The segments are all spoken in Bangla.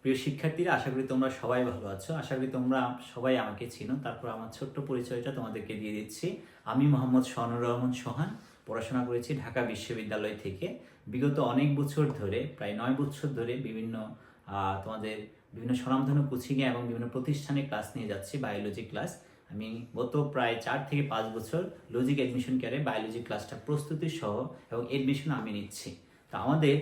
প্রিয় শিক্ষার্থীরা, আশা করি তোমরা সবাই ভালো আছো। আশা করি তোমরা সবাই আমাকে চিনো। তারপর আমার ছোট্ট পরিচয়টা তোমাদেরকে দিয়ে দিচ্ছি। আমি মোহাম্মদ শানুর রহমান সোহান, পড়াশোনা করেছি ঢাকা বিশ্ববিদ্যালয় থেকে। বিগত অনেক বছর ধরে, প্রায় 9 বছর ধরে তোমাদের বিভিন্ন স্বনামধন্য কোচিংয়ে এবং বিভিন্ন প্রতিষ্ঠানে ক্লাস নিয়ে যাচ্ছি, বায়োলজি ক্লাস। আমি গত প্রায় 4 থেকে 5 বছর লজিক অ্যাডমিশন কেয়ারে বায়োলজি ক্লাসটা প্রস্তুতি সহ এবং এডমিশন আমি নিচ্ছি। তো আমাদের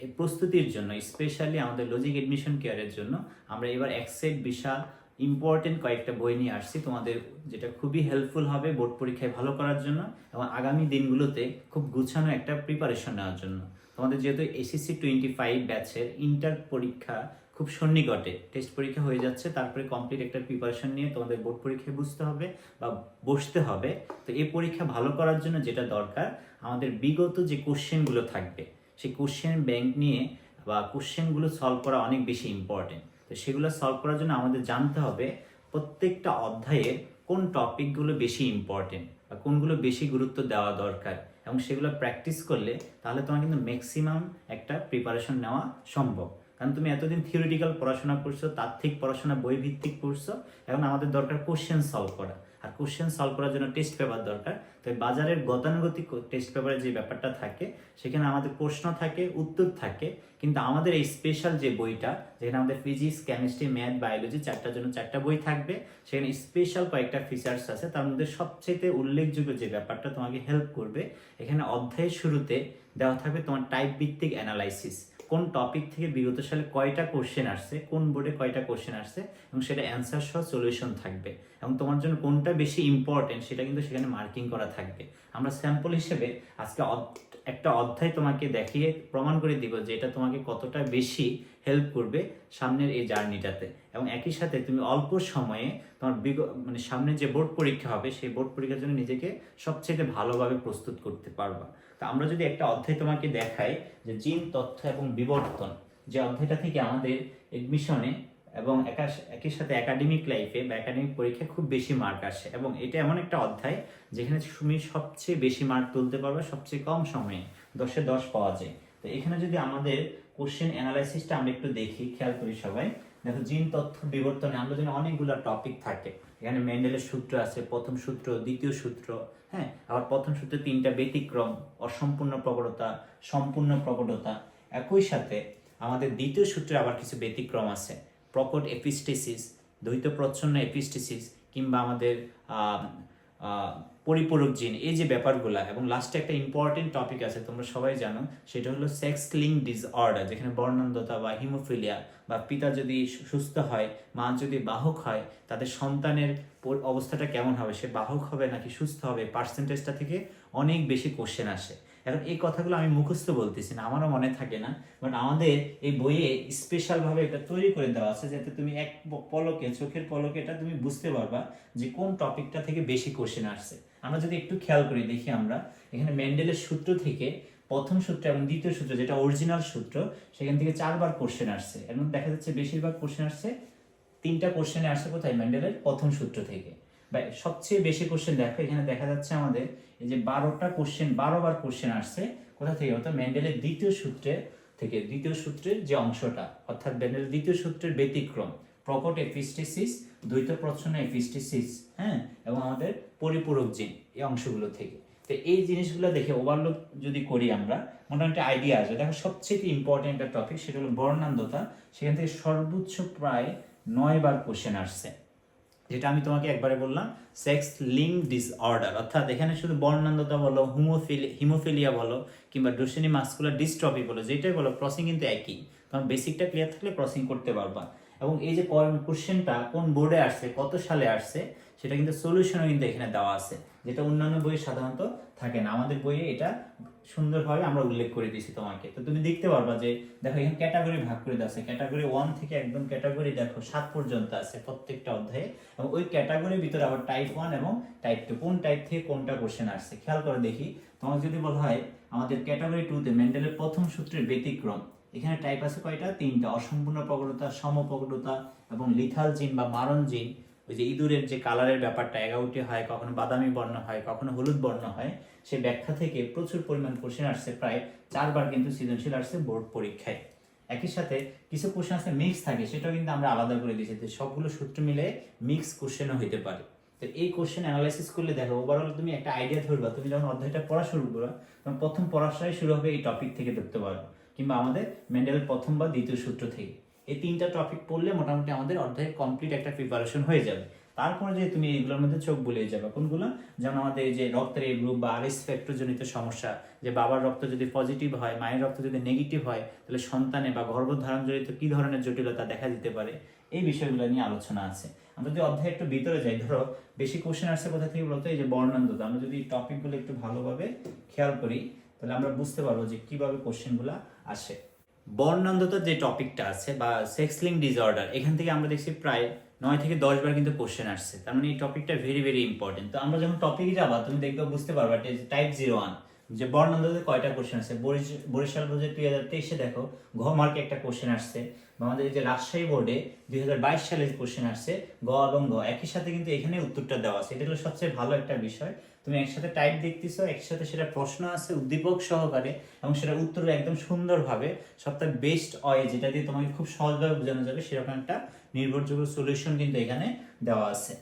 এই প্রস্তুতির জন্য, স্পেশালি আমাদের লজিক এডমিশন কেয়ারের জন্য, আমরা এবার এক্সেট বিশাল ইম্পর্টেন্ট কয়েকটা বই নিয়ে আসছি তোমাদের, যেটা খুবই হেল্পফুল হবে বোর্ড পরীক্ষায় ভালো করার জন্য এবং আগামী দিনগুলোতে খুব গুছানো একটা প্রিপারেশন নেওয়ার জন্য। তোমাদের যেহেতু এসএসসি 25 ব্যাচের ইন্টার পরীক্ষা খুব সন্নিকটে, টেস্ট পরীক্ষা হয়ে যাচ্ছে, তারপরে কমপ্লিট একটা প্রিপারেশন নিয়ে তোমাদের বোর্ড পরীক্ষায় বুঝতে হবে বা বসতে হবে। তো এই পরীক্ষা ভালো করার জন্য যেটা দরকার, আমাদের বিগত যে কোশ্চেনগুলো থাকবে সেই কোশ্চেন ব্যাংক নিয়ে বা কোশ্চেনগুলো সলভ করা অনেক বেশি ইম্পর্টেন্ট। তো সেগুলো সলভ করার জন্য আমাদের জানতে হবে প্রত্যেকটা অধ্যায়ের কোন টপিকগুলো বেশি ইম্পর্টেন্ট বা কোনগুলো বেশি গুরুত্ব দেওয়া দরকার, এবং সেগুলো প্র্যাকটিস করলে তাহলে তোমার কিন্তু ম্যাক্সিমাম একটা প্রিপারেশন নেওয়া সম্ভব। কারণ তুমি এতদিন থিওরিটিক্যাল পড়াশোনা করছো, তাত্ত্বিক পড়াশোনা বই ভিত্তিক করছো, এখন আমাদের দরকার কোশ্চেন সলভ করা। আর কোশ্চেন সলভ করার জন্য টেস্ট পেপার দরকার। তো বাজারের গতানুগতিক টেস্ট পেপারের যে ব্যাপারটা থাকে, সেখানে আমাদের প্রশ্ন থাকে, উত্তর থাকে, কিন্তু আমাদের এই স্পেশাল যে বইটা, যেখানে আমাদের ফিজিক্স, কেমিস্ট্রি, ম্যাথ, বায়োলজি চারটার জন্য 4টা বই থাকবে, সেখানে স্পেশাল কয়েকটা ফিচার্স আছে। তার মধ্যে সবচেয়ে উল্লেখযোগ্য যে ব্যাপারটা তোমাকে হেল্প করবে, এখানে অধ্যায়ের শুরুতে দেওয়া থাকবে তোমার টাইপ ভিত্তিক অ্যানালাইসিস। কোন টপিক থেকে বিগত সালে কয়টা কোশ্চেন আসছে, কোন বোর্ডে কয়টা কোশ্চেন আসছে, এবং সেটা অ্যান্সার সহ সলিউশন থাকবে, এবং তোমার জন্য কোনটা বেশি ইম্পর্টেন্ট সেটা কিন্তু সেখানে মার্কিং করা থাকবে। আমরা স্যাম্পল হিসেবে আজকে একটা অধ্যায় তোমাকে দেখিয়ে প্রমাণ করে দিব যে এটা তোমাকে কতটা বেশি হেল্প করবে সামনের এই জার্নিটাতে, এবং একই সাথে তুমি অল্প সময়ে তোমার সামনে যে বোর্ড পরীক্ষা হবে সেই বোর্ড পরীক্ষার জন্য নিজেকে সবচেয়ে ভালোভাবে প্রস্তুত করতে পারবা। তো আমরা যদি একটা অধ্যায় তোমাকে দেখাই, যে জিন, তথ্য এবং বিবর্তন, যে অধ্যায়টা থেকে আমাদের এডমিশনে এবং একই সাথে একাডেমিক লাইফে বা একাডেমিক পরীক্ষায় খুব বেশি মার্ক আসে, এবং এটা এমন একটা অধ্যায় যেখানে তুমি সবচেয়ে বেশি মার্ক তুলতে পারবে সবচেয়ে কম সময়ে, 10-এ 10 পাওয়া যায়। তো এখানে যদি আমাদের কোশ্চেন অ্যানালাইসিসটা আমরা একটু দেখি, খেয়াল করি সবাই। দেখো, জিন, তথ্য, বিবর্তনে আমরা জানি অনেকগুলো টপিক থাকে। এখানে মেন্ডেলের সূত্র আছে, প্রথম সূত্র, দ্বিতীয় সূত্র, হ্যাঁ, আবার প্রথম সূত্রে 3টা ব্যতিক্রম, অসম্পূর্ণ প্রকটতা, সম্পূর্ণ প্রকটতা। একই সাথে আমাদের দ্বিতীয় সূত্রে আবার কিছু ব্যতিক্রম আছে, প্রকট এপিস্টেসিস, দ্বৈত প্রচ্ছন্ন এপিস্টেসিস, কিংবা আমাদের পরিপূরক জিন, এই যে ব্যাপারগুলা। এবং লাস্টে একটা ইম্পর্টেন্ট টপিক আছে, তোমরা সবাই জানো, সেটা হলো সেক্স লিঙ্ক ডিসঅর্ডার, যেখানে বর্ণান্ধতা বা হিমোফিলিয়া, বা পিতা যদি সুস্থ হয়, মা যদি বাহক হয়, তাদের সন্তানের অবস্থাটা কেমন হবে, সে বাহক হবে নাকি সুস্থ হবে, পার্সেন্টেজটা থেকে অনেক বেশি কোশ্চেন আসে। এখন এই কথাগুলো আমি মুখস্থ বলতেছি না, আমারও মনে থাকে না, বাট আমাদের এই বইয়ে স্পেশালভাবে এটা তৈরি করে দেওয়া আছে, যাতে তুমি এক পলকে, চোখের পলকে এটা তুমি বুঝতে পারবা যে কোন টপিকটা থেকে বেশি কোশ্চেন আসছে। আমরা যদি একটু খেয়াল করি, দেখি আমরা এখানে মেন্ডেলের সূত্র থেকে প্রথম সূত্র এবং দ্বিতীয় সূত্র, যেটা অরিজিনাল সূত্র, সেখান থেকে 4বার কোশ্চেন আসছে। এর মধ্যে দেখা যাচ্ছে বেশিরভাগ কোশ্চেন আসছে, 3টা কোশ্চেনে আসছে কোথায়, মেন্ডেলের প্রথম সূত্র থেকে। বা সবচেয়ে বেশি কোশ্চেন দেখো, এখানে দেখা যাচ্ছে আমাদের এই যে 12টা কোশ্চেন, 12বার কোশ্চেন আসছে কোথা থেকে, অর্থাৎ মেন্ডেলের দ্বিতীয় সূত্রে থেকে। দ্বিতীয় সূত্রের যে অংশটা, অর্থাৎ মেন্ডেলের দ্বিতীয় সূত্রের ব্যতিক্রম, প্রকট এপিস্টেসিস, দ্বৈত প্রচ্ছন্ন এপিস্টেসিস, হ্যাঁ, এবং আমাদের পরিপূরক জিন, এই অংশগুলো থেকে। তো এই জিনিসগুলো দেখে ওভারলোড যদি করি আমরা, মোটামুটি আইডিয়া আসবে। দেখো, সবচেয়ে ইম্পর্টেন্ট একটা টপিক, সেটা হলো বর্ণান্ধতা। সেখান থেকে সর্বোচ্চ প্রায় 9বার কোশ্চেন আসছে, যেটা আমি তোমাকে একবারে বললাম, সেক্স লিঙ্ক ডিসঅর্ডার, অর্থাৎ এখানে শুধু বর্ণান্ধতা বলো, হিমোফিলিয়া বলো, কিংবা ডোসেনি মাস্কুলার ডিস্ট্রফি বলো, যেটাই বলো, ক্রসিং কিন্তু একই। কারণ বেসিকটা ক্লিয়ার থাকলে ক্রসিং করতে পারবা। এবং এই যে কোশ্চেনটা কোন বোর্ডে আসছে, কত সালে আসছে, সেটা কিন্তু সলিউশনও কিন্তু এখানে দেওয়া আছে, যেটা অন্যান্য বইয়ে সাধারণত থাকে না। আমাদের বইয়ে এটা সুন্দরভাবে আমরা উল্লেখ করে দিয়েছি তোমাকে। তো তুমি দেখতে পারবা যে দেখো, এখানে ক্যাটাগরি ভাগ করে দেওয়া আছে, ক্যাটাগরি 1 থেকে একদম ক্যাটাগরি দেখো 7 পর্যন্ত আছে প্রত্যেকটা অধ্যায়ে, এবং ওই ক্যাটাগরির ভিতরে আবার টাইপ 1 এবং টাইপ 2, কোন টাইপ থেকে কোনটা কোশ্চেন আসছে খেয়াল করে দেখি। তোমাকে যদি বলা হয় আমাদের ক্যাটাগরি 2তে মেন্ডেলের প্রথম সূত্রের ব্যতিক্রম, এখানে টাইপ আছে কয়টা, 3টা, অসম্পূর্ণ প্রকটতা, সমপ্রকটতা এবং লিথাল জিন বা মারণ জিন। ওই যে ইঁদুরের যে কালারের ব্যাপারটা, এগাউটে হয়, কখনো বাদামি বর্ণ হয়, কখনো হলুদ বর্ণ হয়, সে ব্যাখ্যা থেকে প্রচুর পরিমাণ কোশ্চেন আসছে, প্রায় 4বার কিন্তু সৃজনশীল আসছে বোর্ড পরীক্ষায়। একই সাথে কিছু কোশ্চেন আছে মিক্স থাকে, সেটাও কিন্তু আমরা আলাদা করে দিয়েছি, যে সবগুলো সূত্র মিলে মিক্স কোশ্চেনও হইতে পারে। তো এই কোশ্চেন অ্যানালাইসিস করলে দেখো ওভারঅল তুমি একটা আইডিয়া ধরবা, তুমি যখন অধ্যায়টা পড়া শুরু করবা তখন প্রথম পড়াশোনাই শুরু হবে এই টপিক থেকে ধরতে পারো, কিংবা আমাদের মেন্ডেলের প্রথম বা দ্বিতীয় সূত্র থেকে। এই 3টা টপিক পড়লে মোটামুটি আমাদের অধ্যায়ের কমপ্লিট একটা প্রিপারেশন হয়ে যাবে। তারপরে যে তুমি এগুলোর মধ্যে চোখ বুলিয়ে যাবে কোনগুলো, যেমন আমাদের এই যে রক্তের এই গ্রুপ বা আরএস ফ্যাক্টর জনিত সমস্যা, যে বাবার রক্ত যদি পজিটিভ হয়, মায়ের রক্ত যদি নেগেটিভ হয়, তাহলে সন্তানে বা গর্ভধারণ জনিত কি ধরনের জটিলতা দেখা দিতে পারে, এই বিষয়গুলো নিয়ে আলোচনা আছে। আমরা যদি অধ্যায় একটু ভিতরে যাই, ধরো বেশি কোশ্চেন আসছে কোথা থেকে বলতো, এই যে বর্ণান্ধতা। আমরা যদি টপিকগুলো একটু ভালোভাবে খেয়াল করি তাহলে আমরা বুঝতে পারবো যে কিভাবে কোশ্চেনগুলো আসে। বর্ণান্ধতার যে টপিকটা আছে বা সেক্স লিঙ্ক ডিসঅর্ডার, এখান থেকে আমরা দেখছি প্রায় 9 থেকে 10 বার কিন্তু কোশ্চেন আসছে। তার মানে এই টপিকটা ভেরি ভেরি ইম্পর্টেন্ট। তো আমরা যখন টপিকে যাবা তুমি দেখবে বুঝতে পারবা টাইপ 01 যে বর্ণান্ধতার কয়টা কোশ্চেন আছে। বরিশাল বোর্ডে 2023-এ দেখো ঘ মার্কে একটা কোশ্চেন আসছে, বা আমাদের এই যে রাজশাহী বোর্ডে 2022 সালে কোশ্চেন আসছে গ এবং ঘ একই সাথে কিন্তু এখানে উত্তরটা দেওয়া আছে। এটা হলো সবচেয়ে ভালো একটা বিষয়, তুমি একসাথে টাইপ দেখতেছো, একসাথে সেটা প্রশ্ন আছে উদ্দীপক সহকারে, এবং সেটা উত্তর একদম সুন্দরভাবে সবথেকে বেস্ট ওয়ে যেটা দিয়ে তোমাকে খুব সহজভাবে বোঝানো যাবে সেরকম একটা নির্ভরযোগ্য সলিউশন কিন্তু এখানে দেওয়া আছে।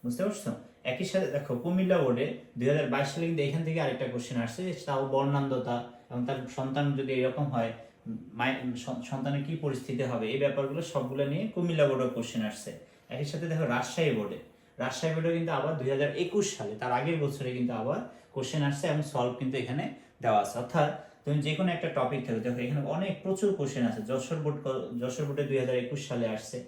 বুঝতে পারছো? একই সাথে দেখো কুমিল্লা বোর্ডে 2022 সালে কিন্তু এখান থেকে আরেকটা কোশ্চেন আসছে, তাও বর্ণান্ধতা এবং তার সন্তান যদি এরকম হয় সন্তানের কি পরিস্থিতি হবে, এই ব্যাপারগুলো সবগুলো নিয়ে কুমিল্লা বোর্ডের কোশ্চেন আসছে। একই সাথে দেখো রাজশাহী বোর্ডে কিন্তু আবার 2021 সালে তার আগের বছরে কিন্তু আবার কোশ্চেন আসছে এবং সলভ কিন্তু এখানে দেওয়া আছে। অর্থাৎ তুমি যে কোনো একটা টপিক থেকে দেখো এখানে অনেক প্রচুর কোশ্চেন আছে। যশোর বোর্ডে 2021 সালে আসছে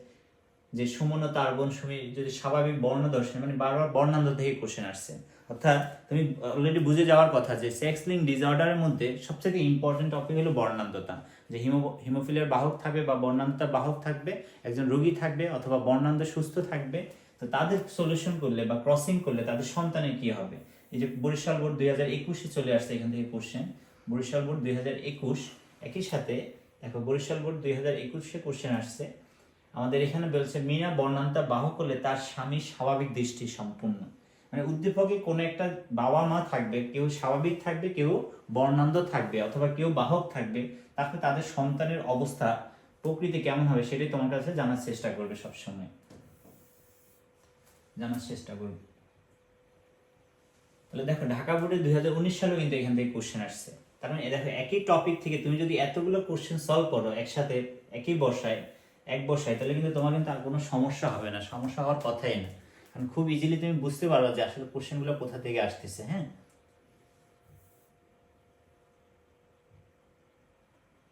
যে সুমন ও তার বোন সুমি যদি স্বাভাবিক বর্ণ দর্শন, মানে বারবার বর্ণান্ধ থেকে কোশ্চেন আসছে। অর্থাৎ তুমি অলরেডি বুঝে যাওয়ার কথা যে সেক্স লিঙ্ক ডিসঅর্ডারের মধ্যে সবচেয়ে ইম্পর্টেন্ট টপিক হলো বর্ণান্ধতা। যে হিমোফিলিয়ার বাহক থাকবে বা বর্ণান্ধতার বাহক থাকবে, একজন রোগী থাকবে অথবা বর্ণান্ধ সুস্থ থাকবে, তো তাদের সলিউশন করলে বা ক্রসিং করলে তাদের সন্তানের কি হবে। এই যে বরিশাল বোর্ড 2021-এ চলে আসছে এখান থেকে কোশ্চেন, বরিশাল বোর্ড 2021। একই সাথে দেখো বরিশাল বোর্ড 2021-এ কোশ্চেন আসছে, আমাদের এখানে বলছে মিনা বর্ণান্ধতা বাহক হলে তার স্বামী স্বাভাবিক দৃষ্টি সম্পূর্ণ। মানে উদ্দীপকে কোনো একটা বাবা মা থাকবে, কেউ স্বাভাবিক থাকবে, কেউ বর্ণান্ধ থাকবে, অথবা কেউ বাহক থাকবে, তাহলে তাদের সন্তানের অবস্থা প্রকৃতি কেমন হবে সেটাই তোমার কাছে জানার চেষ্টা করবে, সবসময় জানার চেষ্টা করবে। তাহলে দেখো ঢাকা বোর্ডে 2019 সালেও কিন্তু এখান থেকে কোশ্চেন আসছে। তার মানে দেখো একই টপিক থেকে তুমি যদি এতগুলো কোশ্চেন সলভ করো একসাথে একই বসায় তাহলে কিন্তু তোমার কিন্তু আর কোনো সমস্যা হবে না, সমস্যা হওয়ার কথাই না, কারণ খুব ইজিলি তুমি বুঝতে পারবে যে আসলে কোশ্চেনগুলো কোথা থেকে আসতেছে। হ্যাঁ,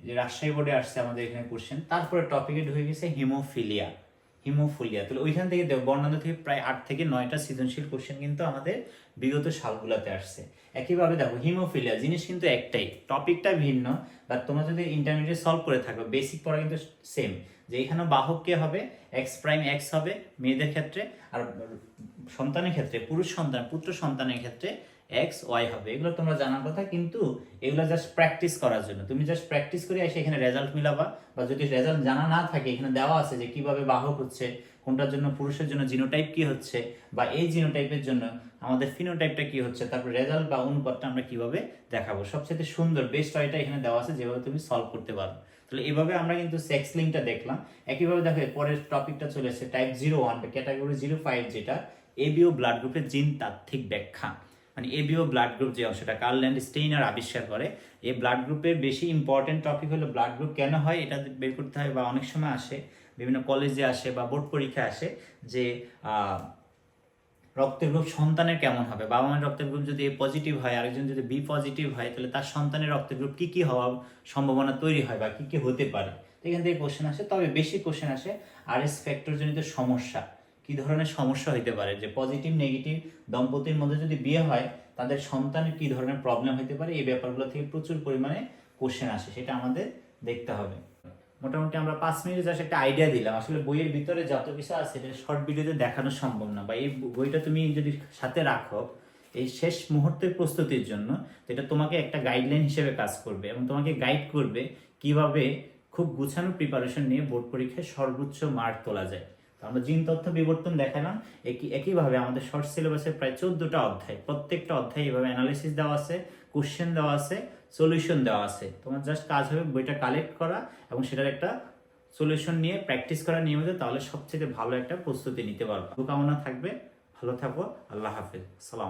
যে রাজশাহী বোর্ডে আসছে আমাদের এখানে কোশ্চেন, তারপরে টপিকে ঢুকে গেছে হিমোফিলিয়া। তাহলে ওইখান থেকে দেখো বর্ণান্ধ থেকে প্রায় 8 থেকে 9টা সৃজনশীল কোশ্চেন কিন্তু আমাদের বিগত সালগুলোতে আসছে। একইভাবে দেখো হিমোফিলিয়া জিনিস কিন্তু একটাই, টপিকটা ভিন্ন, বাট তোমরা যদি ইন্টারমিডিয়েট সলভ করে থাকো বেসিক পড়া কিন্তু সেম, যে এখানে বাহক কে হবে, এক্স প্রাইম এক্স হবে মেয়েদের ক্ষেত্রে, আর সন্তানের ক্ষেত্রে পুত্র সন্তানের ক্ষেত্রে এক্স ওয়াই হবে। এগুলো তোমরা জানার কথা, কিন্তু এগুলো জাস্ট প্র্যাকটিস করার জন্য, তুমি জাস্ট প্র্যাকটিস করে এসে এখানে রেজাল্ট মিলাবা, বা যদি রেজাল্ট জানা না থাকে এখানে দেওয়া আছে যে কিভাবে বাহক হচ্ছে, কোনটার জন্য পুরুষের জন্য জিনোটাইপ কি হচ্ছে, বা এই জিনোটাইপের জন্য আমাদের ফিনোটাইপটা কি হচ্ছে, তারপর রেজাল্ট বা অনুপাতটা আমরা কিভাবে দেখাবো। সবচেয়ে সুন্দর বেস্ট ওয়েটা এখানে দেওয়া আছে যেভাবে তুমি সলভ করতে পারো। তাহলে এইভাবে আমরা কিন্তু সেক্স লিঙ্কটা দেখলাম। একইভাবে দেখো পরের টপিকটা চলে এসেছে টাইপ 01 বা ক্যাটাগরি 05, যেটা এবিও ব্লাড গ্রুপের জিন তাত্ত্বিক ব্যাখ্যা। মানে এবিও ব্লাড গ্রুপ যে অংশটা কার্ল অ্যান্ড স্টেইনার আবিষ্কার করে, এই ব্লাড গ্রুপের বেশি ইম্পর্টেন্ট টপিক হলো ব্লাড গ্রুপ কেন হয় এটা বের করতে হয়, বা অনেক সময় আসে বিভিন্ন কলেজে আসে বা বোর্ড পরীক্ষা আসে যে রক্তের গ্রুপ সন্তানের কেমন হবে, বাবা মায়ের রক্তের গ্রুপ যদি এ পজিটিভ হয়, আরেকজন যদি বি পজিটিভ হয়, তাহলে তার সন্তানের রক্তের গ্রুপ কি কি হওয়ার সম্ভাবনা তৈরি হয় বা কি কি হতে পারে, এখান থেকে কোশ্চেন আসে। তবে বেশি কোশ্চেন আসে আরএস ফ্যাক্টর জনিত সমস্যা, কি ধরনের সমস্যা হতে পারে, যে পজিটিভ নেগেটিভ দম্পতির মধ্যে যদি বিয়ে হয় তাদের সন্তানের কি ধরনের প্রবলেম হতে পারে, এই ব্যাপারগুলো থেকে প্রচুর পরিমাণে কোশ্চেন আসে, সেটা আমাদের দেখতে হবে। মোটামুটি আমরা 5 মিনিটে জাস্ট একটা আইডিয়া দিলাম, আসলে বইয়ের ভিতরে যত কিছু আছে এটা শর্ট ভিডিওতে দেখানো সম্ভব না, বা এই বইটা তুমি যদি সাথে রাখো এই শেষ মুহূর্তের প্রস্তুতির জন্য, তো এটা তোমাকে একটা গাইডলাইন হিসেবে কাজ করবে এবং তোমাকে গাইড করবে কিভাবে খুব গুছানো প্রিপারেশন নিয়ে বোর্ড পরীক্ষায় সর্বোচ্চ মার্ক তোলা যায়। তো আমরা জিন তথ্য বিবর্তন দেখালাম, একইভাবে আমাদের শর্ট সিলেবাসের প্রায় 14টা অধ্যায়, প্রত্যেকটা অধ্যায় এভাবে অ্যানালিসিস দেওয়া আছে, কোশ্চেন দেওয়া আছে, সলিউশন দেওয়া আছে। তোমার জাস্ট কাজ হবে বইটা কালেক্ট করা এবং সেটার একটা সলিউশন নিয়ে প্র্যাকটিস করা নিয়মিত, তাহলে সবচেয়ে ভালো একটা প্রস্তুতি নিতে পারবা। শুভকামনা থাকবে, ভালো থাকো, আল্লাহ হাফেজ, সালাম।